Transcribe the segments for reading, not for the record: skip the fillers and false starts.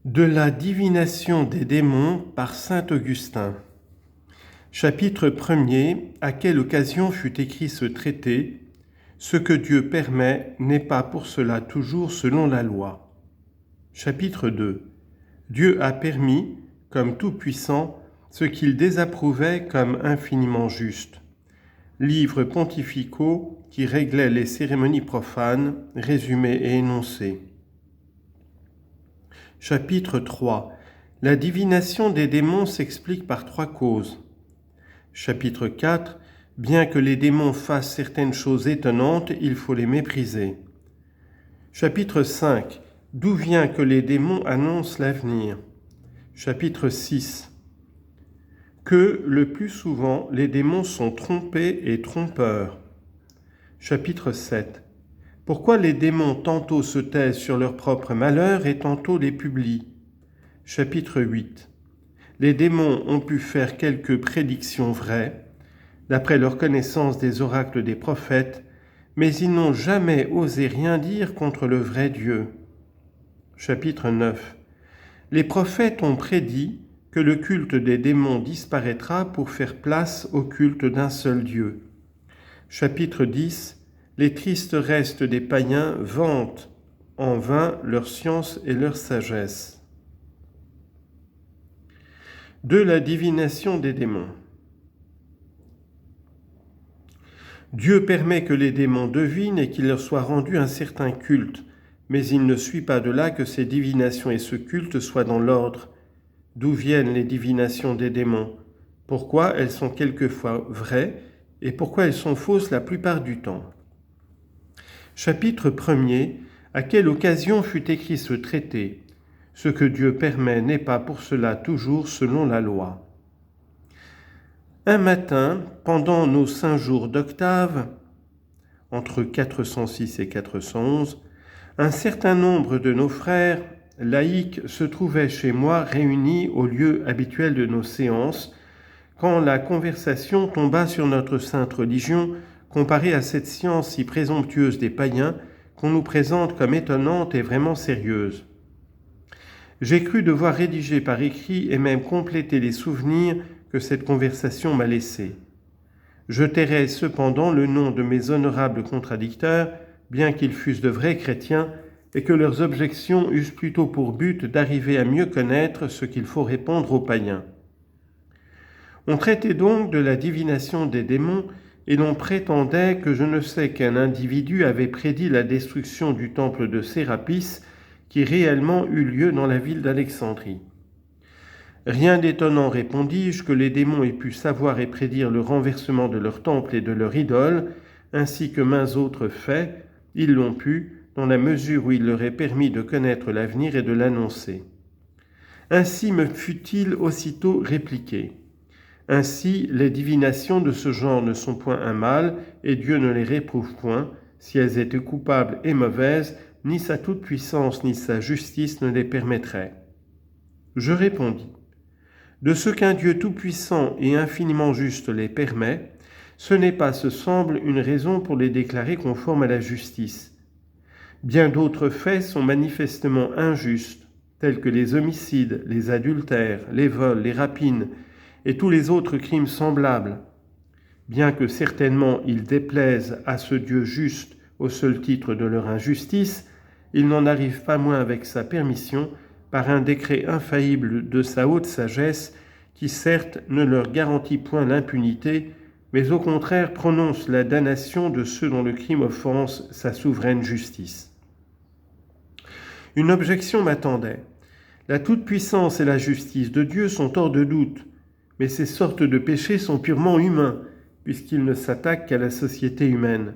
De la divination des démons par saint Augustin. Chapitre 1er. À quelle occasion fut écrit ce traité? Ce que Dieu permet n'est pas pour cela toujours selon la loi. Chapitre 2. Dieu a permis, comme tout-puissant, ce qu'il désapprouvait comme infiniment juste. Livres pontificaux qui réglaient les cérémonies profanes, résumés et énoncés. Chapitre 3. La divination des démons s'explique par trois causes. Chapitre 4. Bien que les démons fassent certaines choses étonnantes, il faut les mépriser. Chapitre 5. D'où vient que les démons annoncent l'avenir? Chapitre 6. Que le plus souvent les démons sont trompés et trompeurs. Chapitre 7. Pourquoi les démons tantôt se taisent sur leur propre malheur et tantôt les publient? Chapitre 8. Les démons ont pu faire quelques prédictions vraies, d'après leur connaissance des oracles des prophètes, mais ils n'ont jamais osé rien dire contre le vrai Dieu. Chapitre 9. Les prophètes ont prédit que le culte des démons disparaîtra pour faire place au culte d'un seul Dieu. Chapitre 10. Les tristes restes des païens vantent en vain leur science et leur sagesse. De la divination des démons. Dieu permet que les démons devinent et qu'il leur soit rendu un certain culte, mais il ne suit pas de là que ces divinations et ce culte soient dans l'ordre. D'où viennent les divinations des démons? Pourquoi elles sont quelquefois vraies et pourquoi elles sont fausses la plupart du temps? Chapitre 1er. À quelle occasion fut écrit ce traité? Ce que Dieu permet n'est pas pour cela toujours selon la loi. Un matin, pendant nos 5 jours d'octave, entre 406 et 411, un certain nombre de nos frères laïcs se trouvaient chez moi réunis au lieu habituel de nos séances, quand la conversation tomba sur notre sainte religion, comparée à cette science si présomptueuse des païens qu'on nous présente comme étonnante et vraiment sérieuse. J'ai cru devoir rédiger par écrit et même compléter les souvenirs que cette conversation m'a laissés. Je tairai cependant le nom de mes honorables contradicteurs, bien qu'ils fussent de vrais chrétiens, et que leurs objections eussent plutôt pour but d'arriver à mieux connaître ce qu'il faut répondre aux païens. On traitait donc de la divination des démons, et l'on prétendait que je ne sais quel individu avait prédit la destruction du temple de Sérapis, qui réellement eut lieu dans la ville d'Alexandrie. Rien d'étonnant, répondis-je, que les démons aient pu savoir et prédire le renversement de leur temple et de leur idole, ainsi que maints autres faits, ils l'ont pu, dans la mesure où il leur est permis de connaître l'avenir et de l'annoncer. Ainsi me fut-il aussitôt répliqué. Ainsi, les divinations de ce genre ne sont point un mal, et Dieu ne les réprouve point, si elles étaient coupables et mauvaises, ni sa toute-puissance ni sa justice ne les permettraient. Je répondis. De ce qu'un Dieu tout-puissant et infiniment juste les permet, ce n'est pas, ce semble, une raison pour les déclarer conformes à la justice. Bien d'autres faits sont manifestement injustes, tels que les homicides, les adultères, les vols, les rapines et tous les autres crimes semblables. Bien que certainement ils déplaisent à ce Dieu juste au seul titre de leur injustice, il n'en arrive pas moins avec sa permission par un décret infaillible de sa haute sagesse qui certes ne leur garantit point l'impunité, mais au contraire prononce la damnation de ceux dont le crime offense sa souveraine justice. Une objection m'attendait. La toute-puissance et la justice de Dieu sont hors de doute, mais ces sortes de péchés sont purement humains, puisqu'ils ne s'attaquent qu'à la société humaine.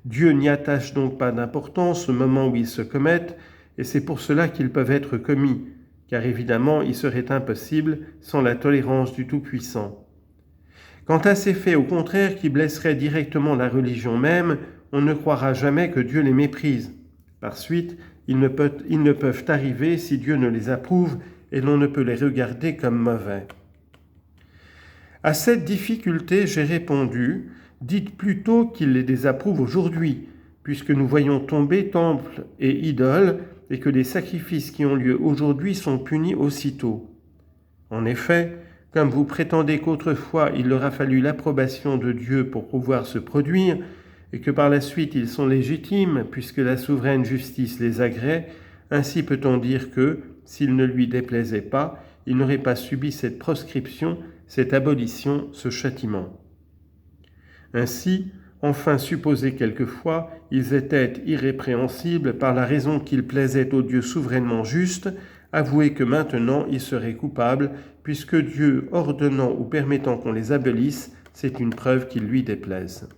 Dieu n'y attache donc pas d'importance au moment où ils se commettent, et c'est pour cela qu'ils peuvent être commis, car évidemment ils seraient impossibles sans la tolérance du Tout-Puissant. Quant à ces faits, au contraire, qui blesseraient directement la religion même, on ne croira jamais que Dieu les méprise. Par suite, ils ne peuvent arriver si Dieu ne les approuve, et l'on ne peut les regarder comme mauvais. À cette difficulté, j'ai répondu, dites plutôt qu'il les désapprouve aujourd'hui, puisque nous voyons tomber temples et idoles et que les sacrifices qui ont lieu aujourd'hui sont punis aussitôt. En effet, comme vous prétendez qu'autrefois il leur a fallu l'approbation de Dieu pour pouvoir se produire, et que par la suite ils sont légitimes puisque la souveraine justice les agrée, ainsi peut-on dire que, s'il ne lui déplaisait pas, il n'aurait pas subi cette proscription, cette abolition, ce châtiment. Ainsi, enfin supposez quelquefois, ils étaient irrépréhensibles par la raison qu'ils plaisaient au Dieu souverainement juste, avouez que maintenant ils seraient coupables, puisque Dieu, ordonnant ou permettant qu'on les abolisse, c'est une preuve qu'il lui déplaise.